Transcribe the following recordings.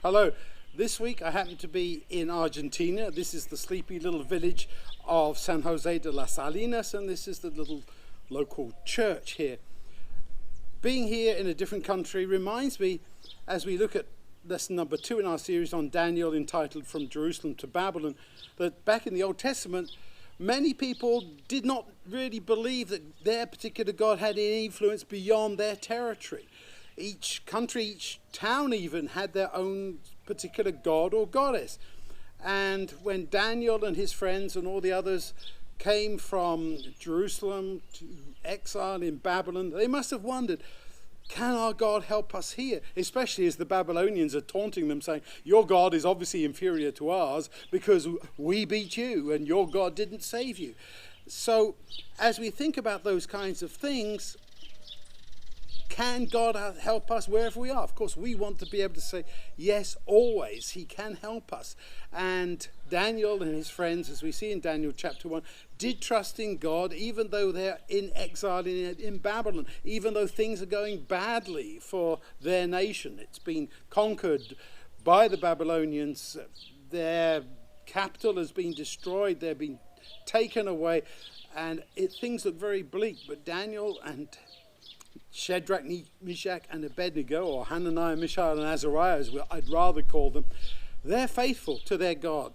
Hello. This week I happen to be in Argentina. This is the sleepy little village of San Jose de las Salinas, and this is the little local church here. Being here in a different country reminds me, as we look at lesson number 2 in our series on Daniel entitled From Jerusalem to Babylon, that back in the Old Testament, many people did not really believe that their particular God had any influence beyond their territory. Each country, each town even, had their own particular god or goddess. And when Daniel and his friends and all the others came from Jerusalem to exile in Babylon, they must have wondered, can our God help us here? Especially as the Babylonians are taunting them, saying, your God is obviously inferior to ours because we beat you and your God didn't save you. So as we think about those kinds of things, can God help us wherever we are? Of course, we want to be able to say, yes, always, he can help us. And Daniel and his friends, as we see in Daniel chapter 1, did trust in God, even though they're in exile in Babylon, even though things are going badly for their nation. It's been conquered by the Babylonians. Their capital has been destroyed. They've been taken away. And things look very bleak. But Daniel and Shadrach, Meshach, and Abednego, or Hananiah, Mishael, and Azariah, as I'd rather call them, they're faithful to their God.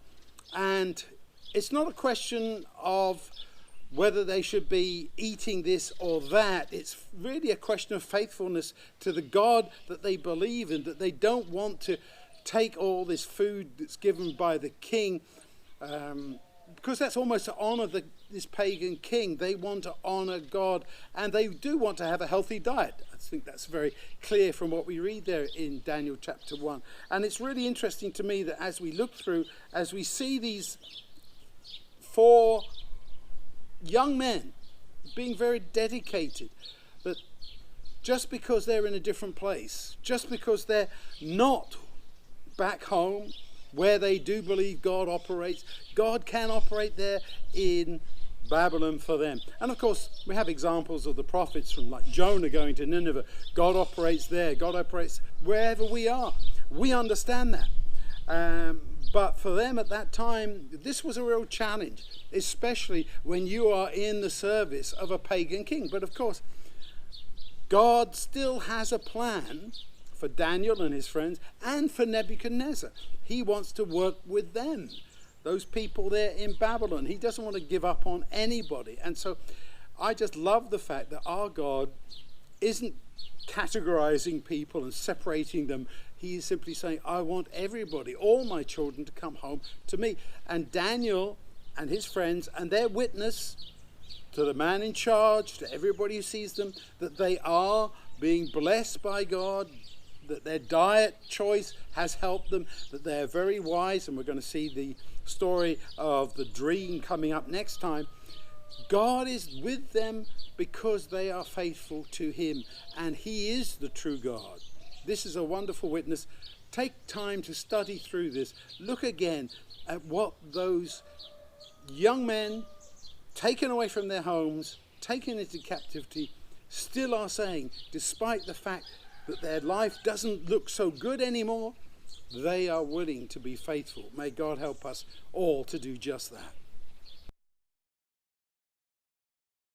And it's not a question of whether they should be eating this or that. It's really a question of faithfulness to the God that they believe in, that they don't want to take all this food that's given by the king, because that's almost to honor this pagan king. They want to honor God, and they do want to have a healthy diet. I think that's very clear from what we read there in Daniel chapter 1. And it's really interesting to me that as we look through, as we see these 4 young men being very dedicated, that just because they're in a different place, just because they're not back home where they do believe God operates, God can operate there in Babylon for them. And of course, we have examples of the prophets from like Jonah going to Nineveh. God operates there. God operates wherever we are. We understand that. But for them at that time, this was a real challenge, especially when you are in the service of a pagan king. But of course, God still has a plan for Daniel and his friends and for Nebuchadnezzar. He wants to work with them, those people there in Babylon. He doesn't want to give up on anybody. And so I just love the fact that our God isn't categorizing people and separating them. He is simply saying, I want everybody, all my children, to come home to me. And Daniel and his friends and their witness to the man in charge, to everybody who sees them, that they are being blessed by God, that their diet choice has helped them, that they're very wise, and we're going to see the story of the dream coming up next time. God is with them because they are faithful to him, and he is the true God. This is a wonderful witness. Take time to study through this. Look again at what those young men taken away from their homes, taken into captivity, still are saying, despite the fact that their life doesn't look so good anymore, they are willing to be faithful. May God help us all to do just that.